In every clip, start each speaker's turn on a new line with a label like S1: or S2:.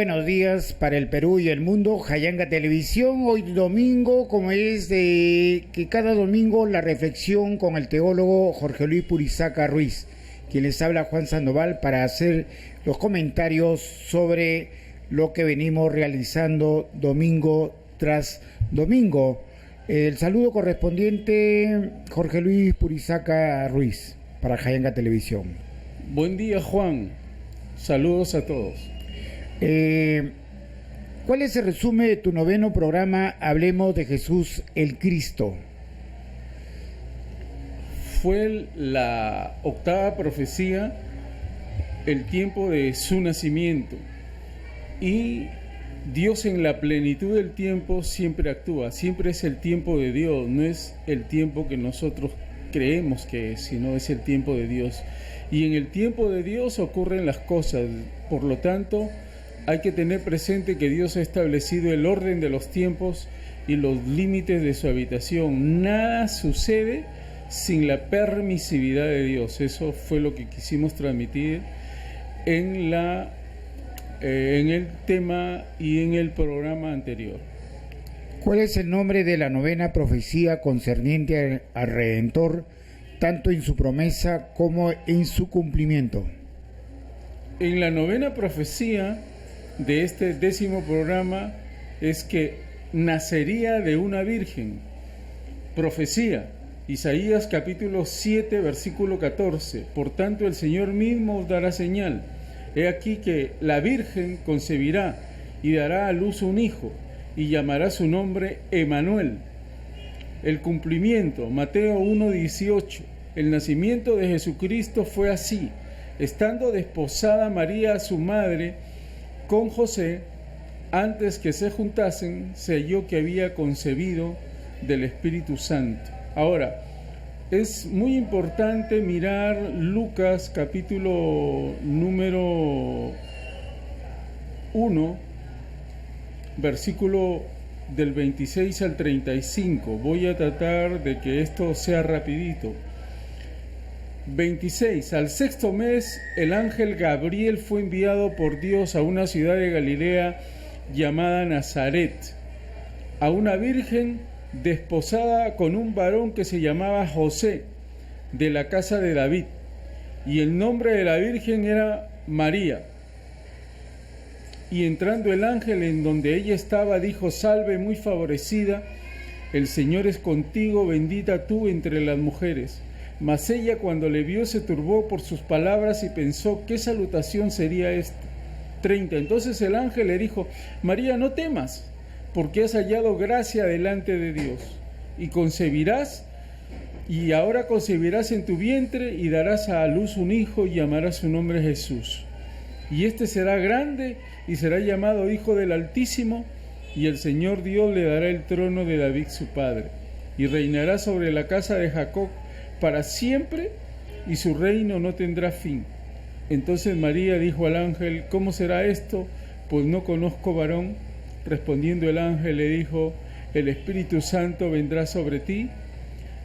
S1: buenos días para el Perú y el mundo. Jayanga Televisión, hoy domingo, como es de que cada domingo la reflexión con el teólogo Jorge Luis Purizaca Ruiz, quien les habla Juan Sandoval para hacer los comentarios sobre lo que venimos realizando domingo tras domingo. El saludo correspondiente, Jorge Luis Purizaca Ruiz, para Jayanga Televisión.
S2: Buen día, Juan. Saludos a todos.
S1: ¿Cuál es el resumen de tu noveno programa Hablemos de Jesús el Cristo?
S2: Fue la octava profecía, el tiempo de su nacimiento. Y Dios en la plenitud del tiempo siempre actúa, siempre es el tiempo de Dios, no es el tiempo que nosotros creemos que es, sino es el tiempo de Dios. Y en el tiempo de Dios ocurren las cosas, por lo tanto, hay que tener presente que Dios ha establecido el orden de los tiempos y los límites de su habitación. Nada sucede sin la permisividad de Dios. Eso fue lo que quisimos transmitir en el tema y en el programa anterior.
S1: ¿Cuál es el nombre de la novena profecía concerniente al Redentor, tanto en su promesa como en su cumplimiento?
S2: En la novena profecía de este 10º programa es que nacería de una virgen. Profecía, Isaías capítulo 7, versículo 14. Por tanto, el Señor mismo os dará señal. He aquí que la virgen concebirá y dará a luz un hijo, y llamará su nombre Emanuel. El cumplimiento, Mateo 1:18. El nacimiento de Jesucristo fue así. Estando desposada María, su madre, con José, antes que se juntasen, se halló que había concebido del Espíritu Santo. Ahora, es muy importante mirar Lucas capítulo número 1, versículo del 26 al 35. Voy a tratar de que esto sea rapidito. 26. Al sexto mes, el ángel Gabriel fue enviado por Dios a una ciudad de Galilea llamada Nazaret, a una virgen desposada con un varón que se llamaba José, de la casa de David, y el nombre de la virgen era María. Y entrando el ángel en donde ella estaba, dijo: Salve, muy favorecida, el Señor es contigo, bendita tú entre las mujeres. Mas ella, cuando le vio, se turbó por sus palabras y pensó: ¿qué salutación sería esta? 30. Entonces el ángel le dijo: María, no temas, porque has hallado gracia delante de Dios, y concebirás, y ahora concebirás en tu vientre, y darás a luz un hijo, y llamarás su nombre Jesús. Y este será grande, y será llamado Hijo del Altísimo, y el Señor Dios le dará el trono de David su padre, y reinará sobre la casa de Jacob para siempre, y su reino no tendrá fin. Entonces María dijo al ángel: ¿cómo será esto? Pues no conozco varón. Respondiendo el ángel le dijo: el Espíritu Santo vendrá sobre ti,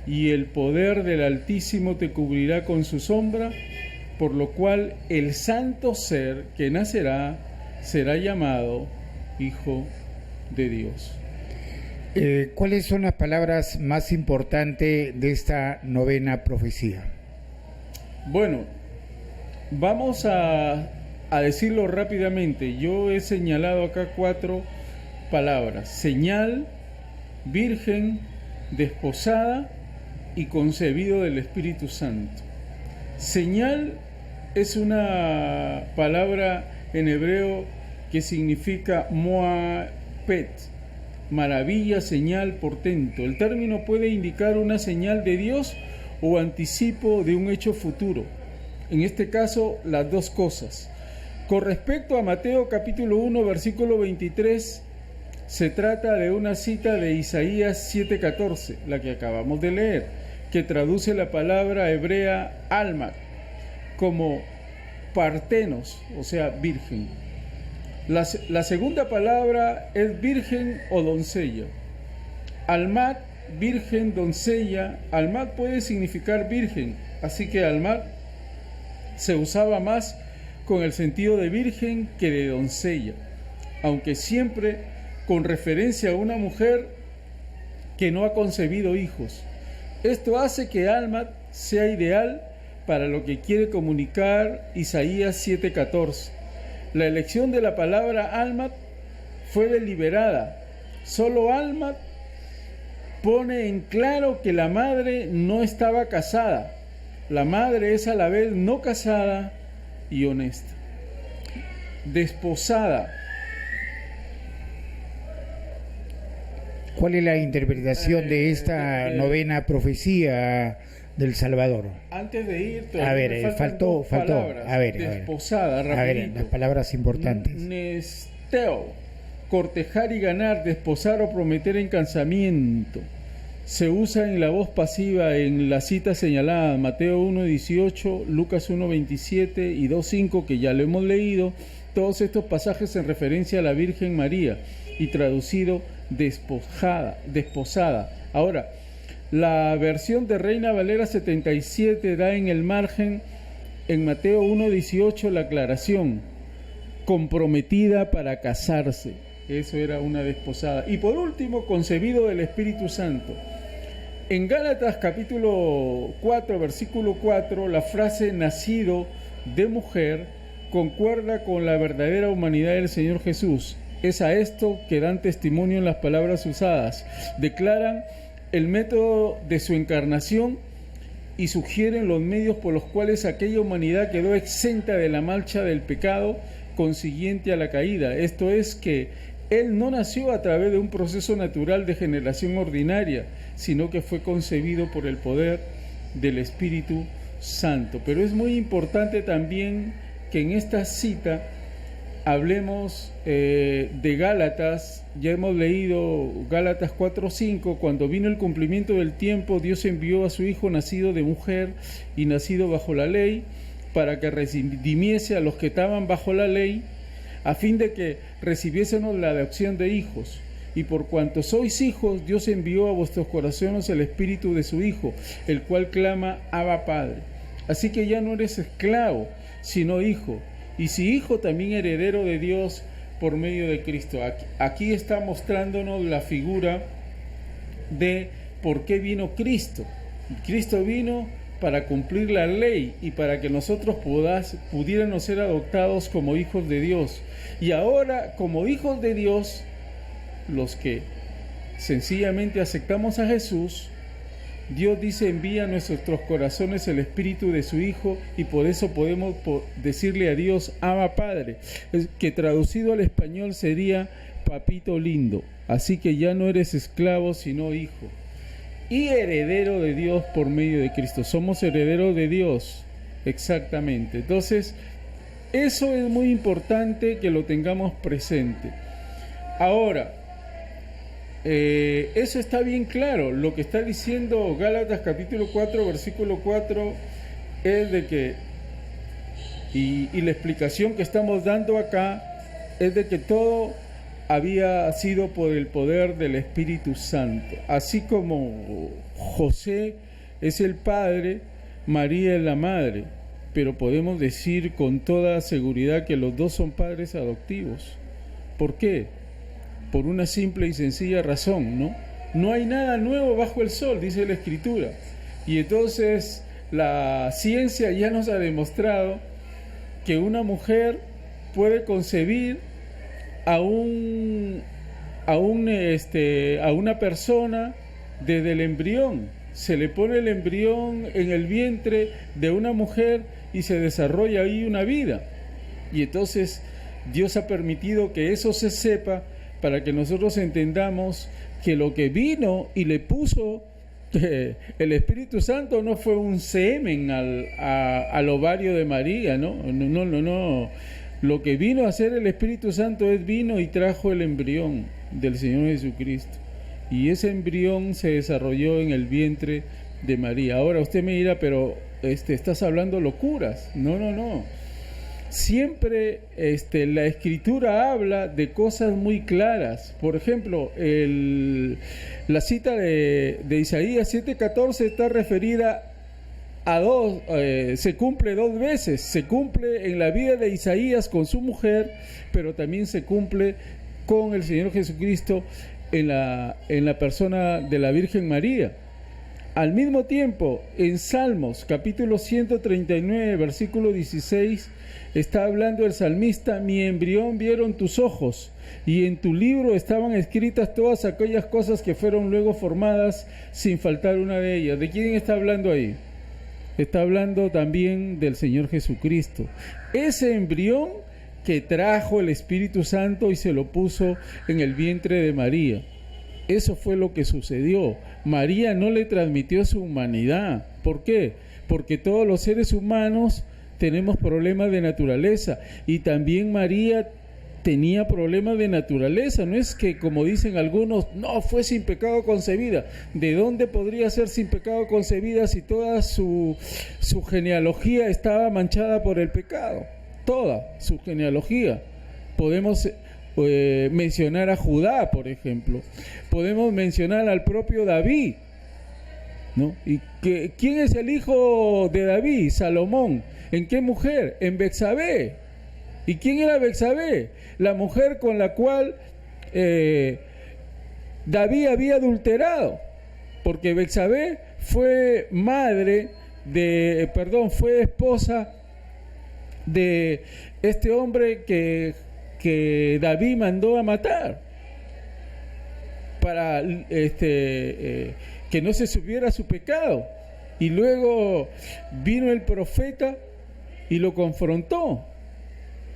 S2: y el poder del Altísimo te cubrirá con su sombra, por lo cual el santo ser que nacerá será llamado Hijo de Dios.
S1: ¿Cuáles son las palabras más importantes de esta novena profecía?
S2: Bueno, vamos a decirlo rápidamente. Yo he señalado acá 4 palabras: señal, virgen, desposada y concebido del Espíritu Santo. Señal es una palabra en hebreo que significa moapet, maravilla, señal, portento. El término puede indicar una señal de Dios o anticipo de un hecho futuro. En este caso, las dos cosas. Con respecto a Mateo capítulo 1, versículo 23, se trata de una cita de Isaías 7:14, la que acabamos de leer, que traduce la palabra hebrea alma como partenos, o sea, virgen. La segunda palabra es virgen o doncella. Almat, virgen, doncella. Almat puede significar virgen, así que almat se usaba más con el sentido de virgen que de doncella. aunque siempre con referencia a una mujer que no ha concebido hijos. Esto hace que Alma sea ideal para lo que quiere comunicar Isaías 7:14. La elección de la palabra Alma fue deliberada. Solo Alma pone en claro que la madre no estaba casada. La madre es a la vez no casada y honesta. Desposada.
S1: ¿Cuál es la interpretación de esta novena profecía del Salvador?
S2: Antes de ir,
S1: a ver, faltó. A ver,
S2: desposada, rapidito.
S1: A ver, las palabras importantes.
S2: Nesteo, cortejar y ganar, desposar o prometer en casamiento. Se usa en la voz pasiva en la cita señalada, Mateo 1:18, Lucas 1:27 y 2:5, que ya lo hemos leído. Todos estos pasajes en referencia a la Virgen María y traducido desposada. Ahora, la versión de Reina Valera 77 da en el margen, en Mateo 1:18, la aclaración, comprometida para casarse. Eso era una desposada. Y por último, concebido del Espíritu Santo. En Gálatas capítulo 4, versículo 4, la frase nacido de mujer concuerda con la verdadera humanidad del Señor Jesús. Es a esto que dan testimonio en las palabras usadas. Declaran el método de su encarnación y sugieren los medios por los cuales aquella humanidad quedó exenta de la mancha del pecado consiguiente a la caída. Esto es que Él no nació a través de un proceso natural de generación ordinaria, sino que fue concebido por el poder del Espíritu Santo. Pero es muy importante también que en esta cita hablemos de Gálatas. Ya hemos leído Gálatas 4:5, cuando vino el cumplimiento del tiempo, Dios envió a su Hijo nacido de mujer y nacido bajo la ley, para que redimiese a los que estaban bajo la ley, a fin de que recibiésemos la adopción de hijos. Y por cuanto sois hijos, Dios envió a vuestros corazones el Espíritu de su Hijo, el cual clama, Abba Padre. Así que ya no eres esclavo, sino hijo. Y si hijo, también heredero de Dios por medio de Cristo. Aquí está mostrándonos la figura de por qué vino Cristo. Cristo vino para cumplir la ley y para que nosotros pudiéramos ser adoptados como hijos de Dios. Y ahora, como hijos de Dios, los que sencillamente aceptamos a Jesús, Dios dice, envía a nuestros corazones el Espíritu de su Hijo, y por eso podemos decirle a Dios, Abba Padre, que traducido al español sería papito lindo. Así que ya no eres esclavo, sino hijo. Y heredero de Dios por medio de Cristo. Somos herederos de Dios, exactamente. Entonces, eso es muy importante que lo tengamos presente. Ahora, eso está bien claro. Lo que está diciendo Gálatas capítulo 4, versículo 4, es de que, y la explicación que estamos dando acá, es de que todo había sido por el poder del Espíritu Santo. Así como José es el padre, María es la madre, pero podemos decir con toda seguridad que los dos son padres adoptivos. ¿Por qué? Por una simple y sencilla razón, ¿no? No hay nada nuevo bajo el sol, dice la Escritura. Y entonces la ciencia ya nos ha demostrado que una mujer puede concebir a una persona desde el embrión. Se le pone el embrión en el vientre de una mujer y se desarrolla ahí una vida. Y entonces Dios ha permitido que eso se sepa, para que nosotros entendamos que lo que vino y le puso el Espíritu Santo no fue un semen al ovario de María, ¿no? No. Lo que vino a hacer el Espíritu Santo es vino y trajo el embrión del Señor Jesucristo. Y ese embrión se desarrolló en el vientre de María. Ahora usted me dirá, pero estás hablando locuras. No. Siempre la Escritura habla de cosas muy claras. Por ejemplo, la cita de Isaías 7:14 está referida se cumple dos veces. Se cumple en la vida de Isaías con su mujer, pero también se cumple con el Señor Jesucristo en la persona de la Virgen María. Al mismo tiempo, en Salmos, capítulo 139, versículo 16, está hablando el salmista: mi embrión vieron tus ojos, y en tu libro estaban escritas todas aquellas cosas que fueron luego formadas, sin faltar una de ellas. ¿De quién está hablando ahí? Está hablando también del Señor Jesucristo. Ese embrión que trajo el Espíritu Santo y se lo puso en el vientre de María. Eso fue lo que sucedió. María no le transmitió su humanidad. ¿Por qué? Porque todos los seres humanos tenemos problemas de naturaleza, y también María tenía problemas de naturaleza. No es que, como dicen algunos, no, fue sin pecado concebida. ¿De dónde podría ser sin pecado concebida si toda su genealogía estaba manchada por el pecado? Toda su genealogía. Podemos mencionar a Judá, por ejemplo. Podemos mencionar al propio David, ¿no? ¿Y quién es el hijo de David? Salomón. ¿En qué mujer? En Betsabé. ¿Y quién era Betsabé? La mujer con la cual David había adulterado, porque Betsabé fue fue esposa de este hombre que David mandó a matar para que no se supiera su pecado. Y luego vino el profeta y lo confrontó,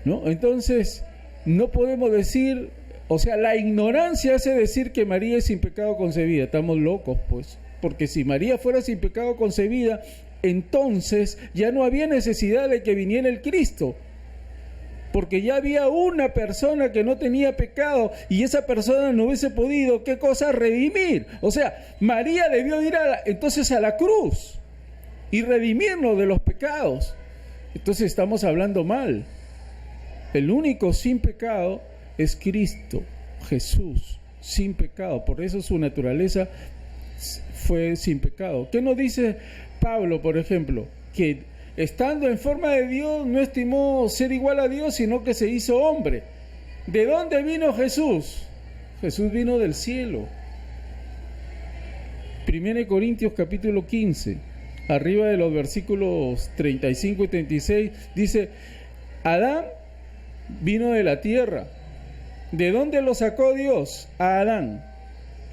S2: ¿no? Entonces, no podemos decir, o sea, la ignorancia hace decir que María es sin pecado concebida. Estamos locos, pues, porque si María fuera sin pecado concebida, entonces ya no había necesidad de que viniera el Cristo, porque ya había una persona que no tenía pecado, y esa persona no hubiese podido, ¿qué cosa? Redimir. O sea, María debió ir entonces a la cruz y redimirnos de los pecados. Entonces estamos hablando mal. El único sin pecado es Cristo, Jesús, sin pecado. Por eso su naturaleza fue sin pecado. ¿Qué nos dice Pablo, por ejemplo? Que estando en forma de Dios, no estimó ser igual a Dios, sino que se hizo hombre. ¿De dónde vino Jesús? Jesús vino del cielo. 1 Corintios capítulo 15, arriba de los versículos 35 y 36, dice: Adán vino de la tierra. ¿De dónde lo sacó Dios a Adán?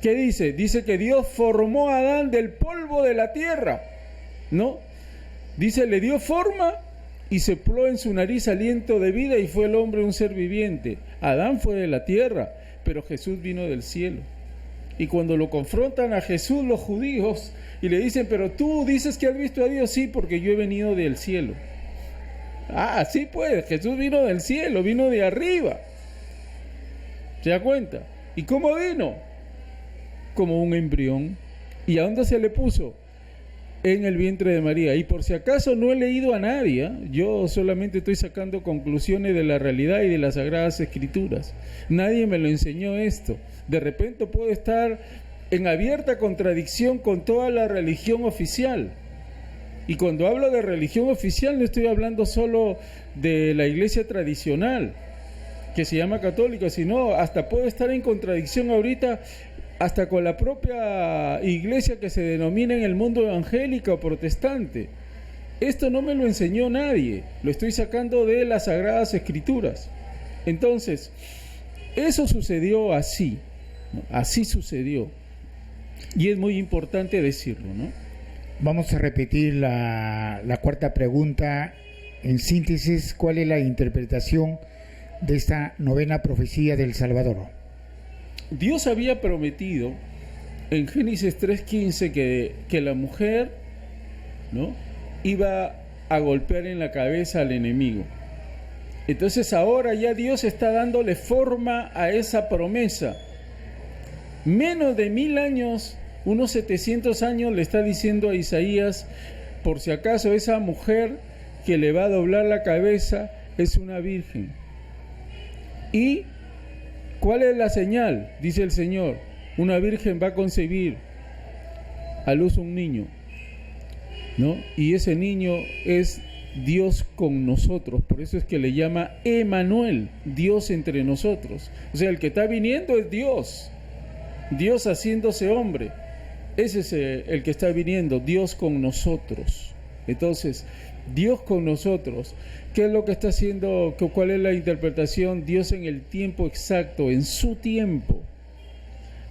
S2: ¿Qué dice? Dice que Dios formó a Adán del polvo de la tierra, ¿no? Dice, le dio forma y sopló en su nariz aliento de vida, y fue el hombre un ser viviente. Adán fue de la tierra, pero Jesús vino del cielo. Y cuando lo confrontan a Jesús los judíos y le dicen: pero tú dices que has visto a Dios. Sí, porque yo he venido del cielo. Ah, sí, pues, Jesús vino del cielo, vino de arriba. ¿Se da cuenta? ¿Y cómo vino? Como un embrión. ¿Y a dónde se le puso? En el vientre de María. Y por si acaso no he leído a nadie, yo solamente estoy sacando conclusiones de la realidad y de las Sagradas Escrituras. Nadie me lo enseñó esto. De repente puedo estar en abierta contradicción con toda la religión oficial. Y cuando hablo de religión oficial, no estoy hablando solo de la iglesia tradicional, que se llama católica, sino hasta puedo estar en contradicción ahorita hasta con la propia iglesia que se denomina en el mundo evangélica o protestante. Esto no me lo enseñó nadie, lo estoy sacando de las Sagradas Escrituras. Entonces, eso sucedió así, ¿no? Así sucedió. Y es muy importante decirlo, ¿no?
S1: Vamos a repetir la cuarta pregunta. En síntesis, ¿cuál es la interpretación de esta novena profecía del Salvador?
S2: Dios había prometido en Génesis 3:15 que la mujer, ¿no?, iba a golpear en la cabeza al enemigo. Entonces ahora ya Dios está dándole forma a esa promesa. Menos de 1000 años, unos 700 años, le está diciendo a Isaías: por si acaso esa mujer que le va a doblar la cabeza es una virgen. ¿Y cuál es la señal? Dice el Señor: una virgen va a concebir a luz un niño. ¿no? Y ese niño es Dios con nosotros, por eso es que le llama Emanuel, Dios entre nosotros. O sea, el que está viniendo es Dios, Dios haciéndose hombre. Ese es el que está viniendo, Dios con nosotros. Entonces, Dios con nosotros, ¿qué es lo que está haciendo? ¿Cuál es la interpretación? Dios en el tiempo exacto, en su tiempo,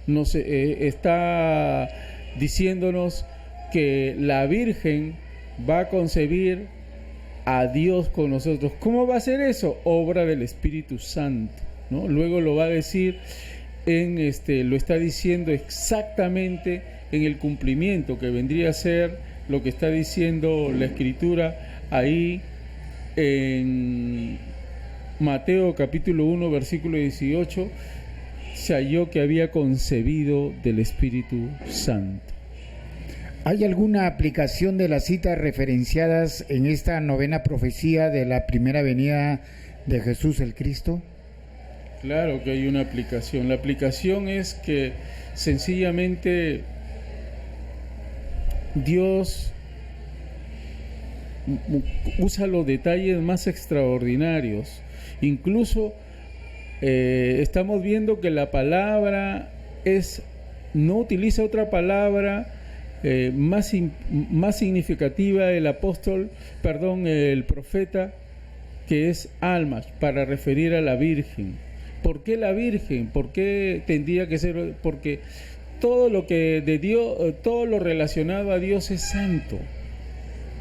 S2: nos está diciéndonos que la Virgen va a concebir a Dios con nosotros. ¿Cómo va a ser eso? Obra del Espíritu Santo, ¿no? Luego lo va a decir lo está diciendo exactamente en el cumplimiento que vendría a ser lo que está diciendo la Escritura ahí en Mateo capítulo 1 versículo 18. Se halló que había concebido del Espíritu Santo.
S1: ¿Hay alguna aplicación de las citas referenciadas en esta novena profecía de la primera venida de Jesús el Cristo?
S2: Claro que hay una aplicación. La aplicación es que sencillamente Dios usa los detalles más extraordinarios. Incluso estamos viendo que la palabra no utiliza otra palabra más significativa el profeta, que es almas, para referir a la Virgen. ¿Por qué la Virgen? ¿Por qué tendría que ser? Porque todo lo que de Dios, todo lo relacionado a Dios es santo.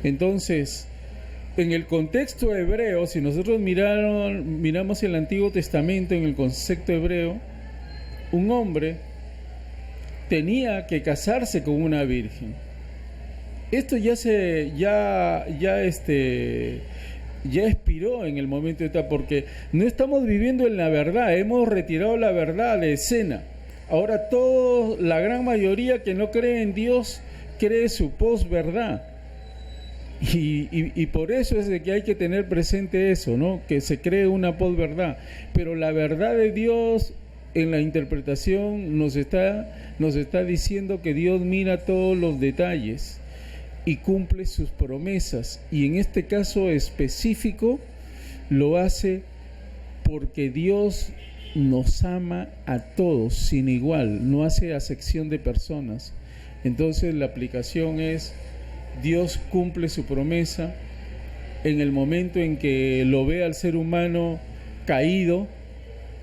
S2: Entonces, en el contexto hebreo, si nosotros miramos el Antiguo Testamento en el concepto hebreo, un hombre tenía que casarse con una virgen. Esto ya expiró en el momento de tal, porque no estamos viviendo en la verdad, hemos retirado la verdad de escena. Ahora la gran mayoría que no cree en Dios cree su posverdad. Y por eso es de que hay que tener presente eso, ¿no? Que se cree una posverdad. Pero la verdad de Dios en la interpretación nos está diciendo que Dios mira todos los detalles y cumple sus promesas. Y en este caso específico lo hace porque Dios nos ama a todos sin igual, no hace acepción de personas. Entonces la aplicación es: Dios cumple su promesa en el momento en que lo ve al ser humano caído.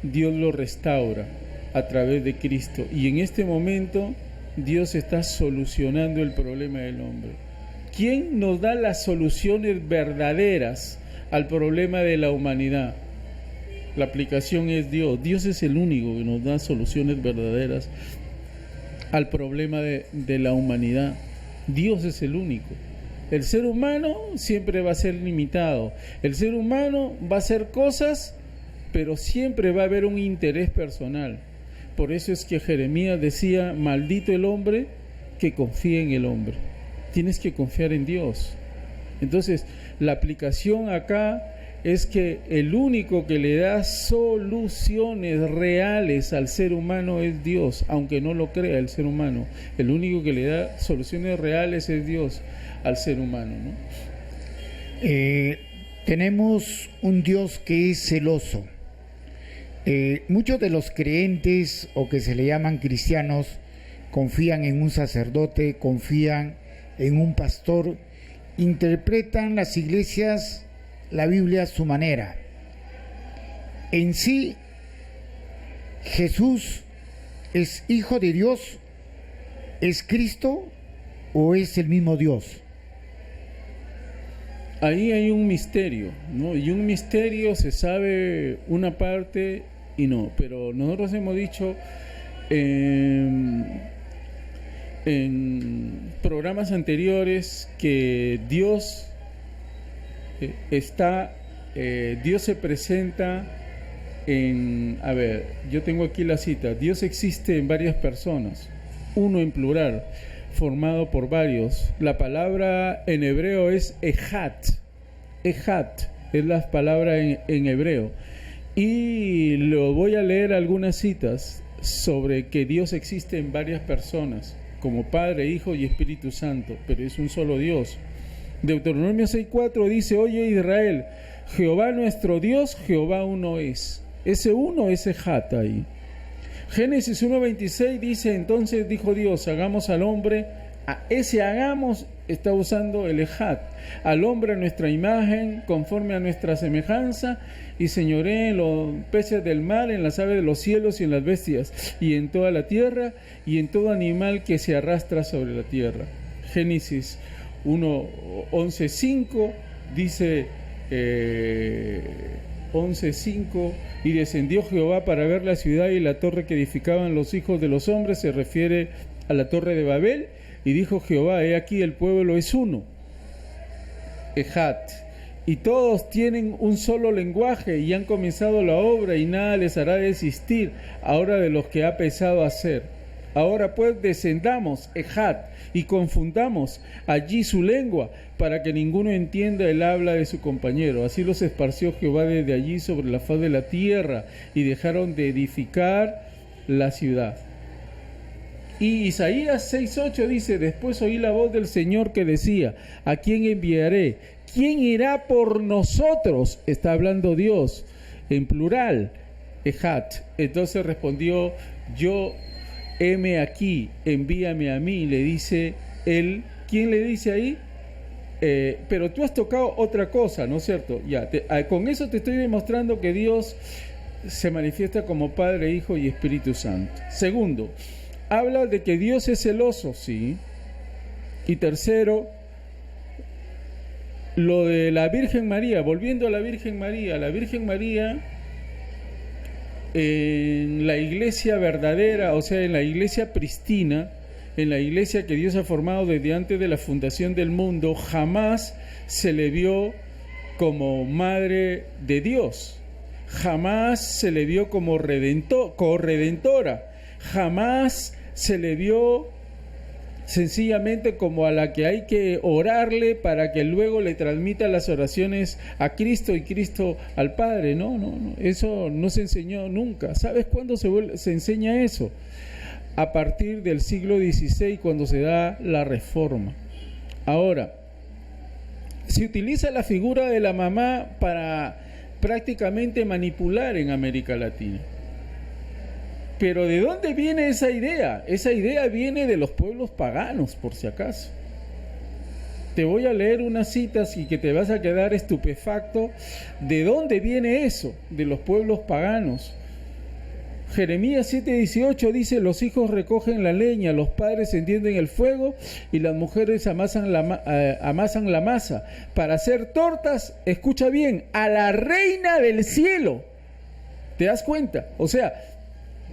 S2: Dios lo restaura a través de Cristo, y en este momento Dios está solucionando el problema del hombre. ¿Quién nos da las soluciones verdaderas al problema de la humanidad? La aplicación es Dios. Dios es el único que nos da soluciones verdaderas al problema de la humanidad. Dios es el único. El ser humano siempre va a ser limitado. El ser humano va a hacer cosas, pero siempre va a haber un interés personal. Por eso es que Jeremías decía: maldito el hombre que confía en el hombre. Tienes que confiar en Dios. Entonces, la aplicación acá es que el único que le da soluciones reales al ser humano es Dios, aunque no lo crea el ser humano. El único que le da soluciones reales es Dios al ser humano, ¿no?
S1: Tenemos un Dios que es celoso. Muchos de los creyentes, o que se le llaman cristianos, confían en un sacerdote, confían en un pastor, interpretan las iglesias la Biblia a su manera. En sí, ¿Jesús es hijo de Dios? ¿Es Cristo o es el mismo Dios?
S2: Ahí hay un misterio, ¿no? Y un misterio se sabe una parte y no, pero nosotros hemos dicho en programas anteriores que Dios Dios se presenta yo tengo aquí la cita: Dios existe en varias personas, uno en plural, formado por varios. La palabra en hebreo es ejat es la palabra en hebreo, y lo voy a leer algunas citas sobre que Dios existe en varias personas, como Padre, Hijo y Espíritu Santo, pero es un solo Dios. Deuteronomio 6:4 dice: oye Israel, Jehová nuestro Dios, Jehová uno es. Ese uno es Ejat ahí. Génesis 1:26 dice: entonces dijo Dios, hagamos al hombre. Ese hagamos está usando el Ejat. Al hombre a nuestra imagen, conforme a nuestra semejanza, y señoree en los peces del mar, en las aves de los cielos y en las bestias, y en toda la tierra, y en todo animal que se arrastra sobre la tierra. Génesis 11:5 dice 11:5: y descendió Jehová para ver la ciudad y la torre que edificaban los hijos de los hombres. Se refiere a la torre de Babel. Y dijo Jehová: he aquí el pueblo es uno, Ejat, y todos tienen un solo lenguaje, y han comenzado la obra, y nada les hará desistir ahora de los que ha pensado hacer. Ahora pues descendamos, Ejat, y confundamos allí su lengua, para que ninguno entienda el habla de su compañero. Así los esparció Jehová desde allí sobre la faz de la tierra, y dejaron de edificar la ciudad. Y Isaías 6:8 dice: después oí la voz del Señor que decía: ¿a quién enviaré? ¿Quién irá por nosotros? Está hablando Dios, en plural, Ejat. Entonces respondió: yo, heme aquí, envíame a mí. Le dice él. ¿Quién le dice ahí? Pero tú has tocado otra cosa, ¿no es cierto? Ya, con eso te estoy demostrando que Dios se manifiesta como Padre, Hijo y Espíritu Santo. Segundo, habla de que Dios es celoso, sí. Y tercero, lo de la Virgen María. Volviendo a la Virgen María en la iglesia verdadera, o sea, en la iglesia pristina, en la iglesia que Dios ha formado desde antes de la fundación del mundo, jamás se le vio como Madre de Dios, jamás se le vio como corredentora, jamás se le vio sencillamente como a la que hay que orarle para que luego le transmita las oraciones a Cristo y Cristo al Padre. No, eso no se enseñó nunca. ¿Sabes cuándo se enseña eso? A partir del siglo XVI, cuando se da la Reforma. Ahora, se utiliza la figura de la mamá para prácticamente manipular en América Latina. Pero ¿de dónde viene esa idea? Esa idea viene de los pueblos paganos, por si acaso. Te voy a leer unas citas y que te vas a quedar estupefacto. ¿De dónde viene eso? De los pueblos paganos. Jeremías 7:18 dice: los hijos recogen la leña, los padres encienden el fuego y las mujeres amasan la masa para hacer tortas, escucha bien, a la reina del cielo. ¿Te das cuenta? O sea,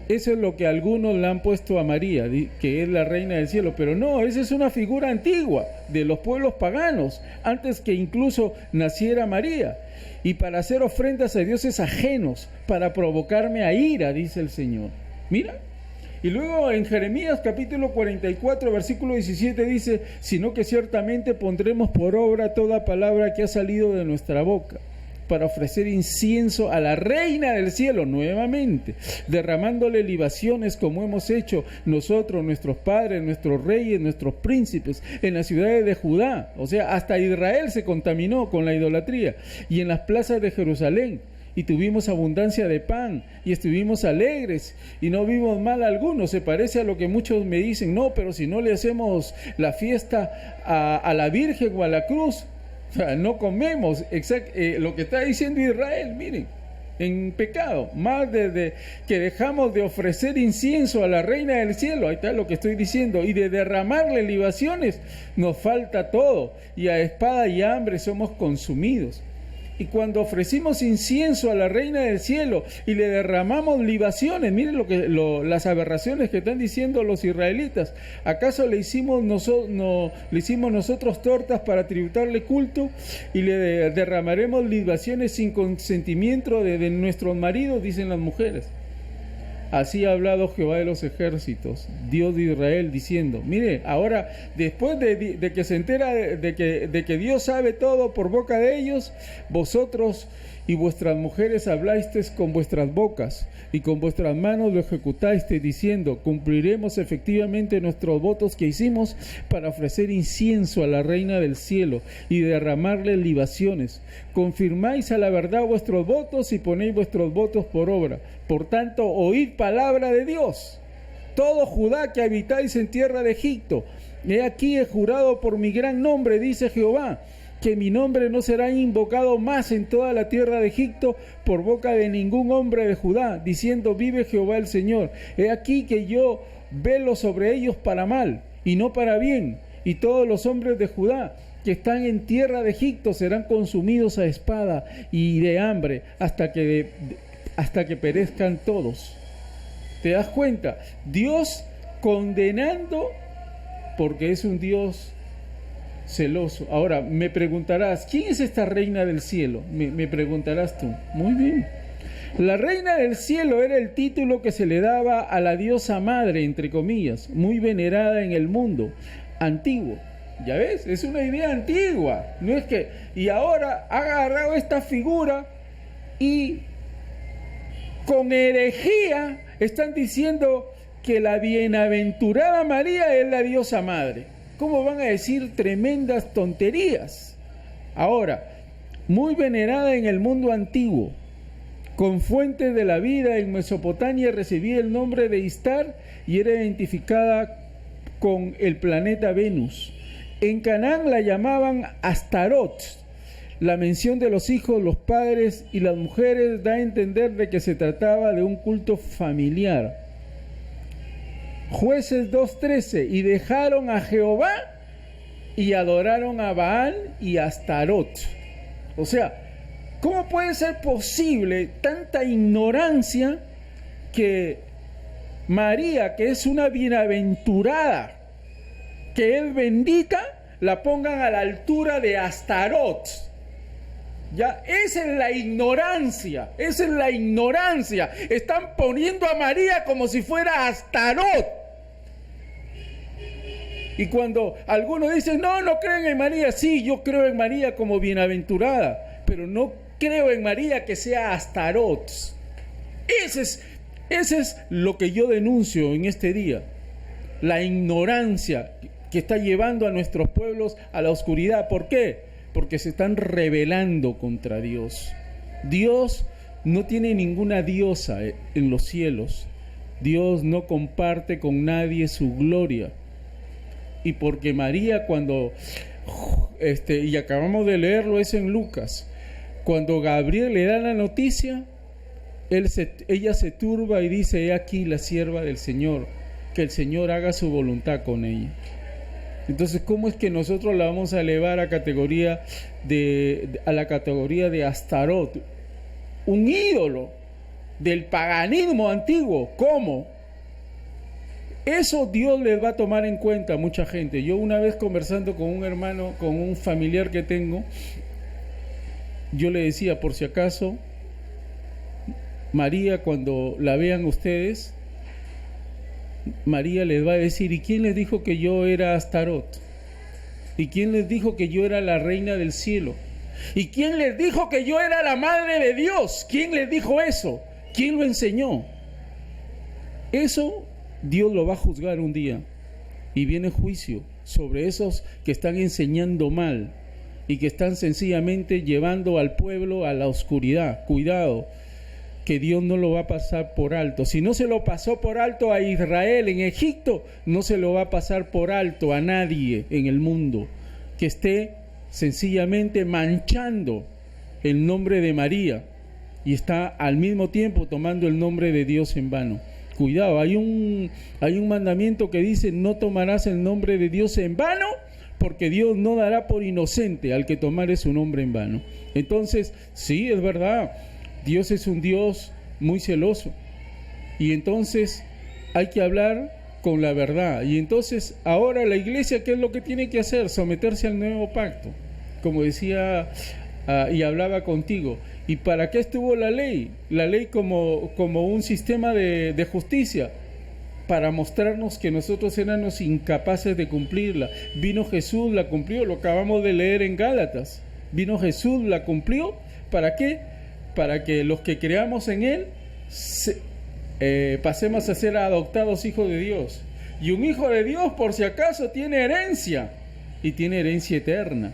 S2: eso es lo que algunos le han puesto a María, que es la reina del cielo, pero no, esa es una figura antigua de los pueblos paganos, antes que incluso naciera María, y para hacer ofrendas a dioses ajenos, para provocarme a ira, dice el Señor. Mira, y luego en Jeremías capítulo 44, versículo 17 dice: sino que ciertamente pondremos por obra toda palabra que ha salido de nuestra boca, para ofrecer incienso a la reina del cielo nuevamente, derramándole libaciones como hemos hecho nosotros, nuestros padres, nuestros reyes, nuestros príncipes, en las ciudades de Judá. O sea, hasta Israel se contaminó con la idolatría, y en las plazas de Jerusalén, y tuvimos abundancia de pan, y estuvimos alegres, y no vimos mal alguno. Se parece a lo que muchos me dicen: no, pero si no le hacemos la fiesta a la Virgen o a la cruz, o sea, no comemos. Lo que está diciendo Israel, miren, en pecado, más desde que dejamos de ofrecer incienso a la reina del cielo, ahí está lo que estoy diciendo, y de derramarle libaciones, nos falta todo, y a espada y hambre somos consumidos. Y cuando ofrecimos incienso a la reina del cielo y le derramamos libaciones, miren las aberraciones que están diciendo los israelitas. ¿Acaso le hicimos nosotros tortas para tributarle culto y le derramaremos libaciones sin consentimiento de nuestros maridos? Dicen las mujeres. Así ha hablado Jehová de los ejércitos, Dios de Israel, diciendo: mire, ahora después de que se entera de que Dios sabe todo por boca de ellos, vosotros y vuestras mujeres hablasteis con vuestras bocas, y con vuestras manos lo ejecutasteis, diciendo, cumpliremos efectivamente nuestros votos que hicimos para ofrecer incienso a la Reina del Cielo y derramarle libaciones. Confirmáis a la verdad vuestros votos y ponéis vuestros votos por obra. Por tanto, oíd palabra de Dios, todo Judá que habitáis en tierra de Egipto. He aquí he jurado por mi gran nombre, dice Jehová, que mi nombre no será invocado más en toda la tierra de Egipto por boca de ningún hombre de Judá, diciendo, vive Jehová el Señor. He aquí que yo velo sobre ellos para mal y no para bien, y todos los hombres de Judá que están en tierra de Egipto serán consumidos a espada y de hambre hasta que perezcan todos. ¿Te das cuenta? Dios condenando porque es un Dios celoso. Ahora, me preguntarás, ¿quién es esta reina del cielo? Me preguntarás tú. Muy bien. La reina del cielo era el título que se le daba a la diosa madre, entre comillas, muy venerada en el mundo antiguo. Ya ves, es una idea antigua. No es que, y ahora ha agarrado esta figura y con herejía están diciendo que la bienaventurada María es la diosa madre. ¿Cómo van a decir tremendas tonterías? Ahora, muy venerada en el mundo antiguo, con fuente de la vida en Mesopotamia recibía el nombre de Istar y era identificada con el planeta Venus. En Canaán la llamaban Astarot. La mención de los hijos, los padres y las mujeres da a entender de que se trataba de un culto familiar. Jueces 2:13, y dejaron a Jehová y adoraron a Baal y a Astarot. O sea, ¿cómo puede ser posible tanta ignorancia que María, que es una bienaventurada, que es bendita, la pongan a la altura de Astarot? Ya, esa es la ignorancia, esa es la ignorancia. Están poniendo a María como si fuera Astarot. Y cuando algunos dicen, no creen en María, sí, yo creo en María como bienaventurada, pero no creo en María que sea Astarot. Ese es lo que yo denuncio en este día, la ignorancia que está llevando a nuestros pueblos a la oscuridad. ¿Por qué? Porque se están rebelando contra Dios. Dios no tiene ninguna diosa en los cielos. Dios no comparte con nadie su gloria. Y porque María cuando, y acabamos de leerlo, es en Lucas, cuando Gabriel le da la noticia, ella se turba y dice, he aquí la sierva del Señor, que el Señor haga su voluntad con ella. Entonces, ¿cómo es que nosotros la vamos a elevar a la categoría de Astarot? Un ídolo del paganismo antiguo. ¿Cómo? Eso Dios les va a tomar en cuenta a mucha gente. Yo una vez conversando con un hermano, con un familiar que tengo, yo le decía, por si acaso, María, cuando la vean ustedes, María les va a decir, ¿y quién les dijo que yo era Astarot? ¿Y quién les dijo que yo era la reina del cielo? ¿Y quién les dijo que yo era la madre de Dios? ¿Quién les dijo eso? ¿Quién lo enseñó? Eso Dios lo va a juzgar un día y viene juicio sobre esos que están enseñando mal y que están sencillamente llevando al pueblo a la oscuridad. Cuidado, que Dios no lo va a pasar por alto. Si no se lo pasó por alto a Israel en Egipto, no se lo va a pasar por alto a nadie en el mundo que esté sencillamente manchando el nombre de María y está al mismo tiempo tomando el nombre de Dios en vano. Cuidado, hay un mandamiento que dice, no tomarás el nombre de Dios en vano, porque Dios no dará por inocente al que tomare su nombre en vano. Entonces, sí, es verdad, Dios es un Dios muy celoso. Y entonces hay que hablar con la verdad. Y entonces, ahora la iglesia, ¿qué es lo que tiene que hacer? Someterse al nuevo pacto. Como decía y hablaba contigo. ¿Y para qué estuvo la ley? La ley como un sistema de justicia, para mostrarnos que nosotros éramos incapaces de cumplirla. Vino Jesús, la cumplió, lo acabamos de leer en Gálatas. Vino Jesús, la cumplió. ¿Para qué? para que los que creamos en Él pasemos a ser adoptados hijos de Dios. Y un hijo de Dios, por si acaso, tiene herencia, y tiene herencia eterna,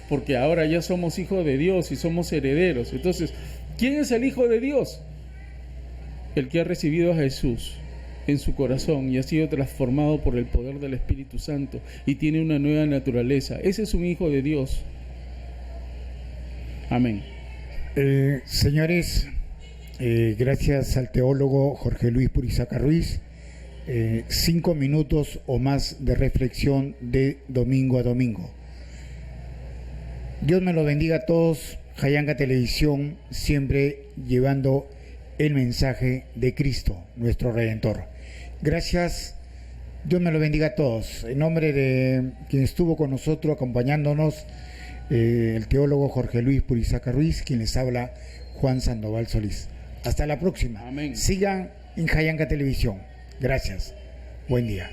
S2: porque ahora ya somos hijos de Dios y somos herederos. Entonces, ¿quién es el hijo de Dios? El que ha recibido a Jesús en su corazón y ha sido transformado por el poder del Espíritu Santo y tiene una nueva naturaleza. Ese es un hijo de Dios. Amén.
S1: Señores, gracias al teólogo Jorge Luis Purizaca Ruiz. 5 minutos o más de reflexión de domingo a domingo. Dios me lo bendiga a todos. Jayanga Televisión, siempre llevando el mensaje de Cristo, nuestro Redentor. Gracias. Dios me lo bendiga a todos. En nombre de quien estuvo con nosotros acompañándonos, el teólogo Jorge Luis Purizaca Ruiz, quien les habla, Juan Sandoval Solís. Hasta la próxima.
S2: Amén.
S1: Sigan en Jayanga Televisión. Gracias. Buen día.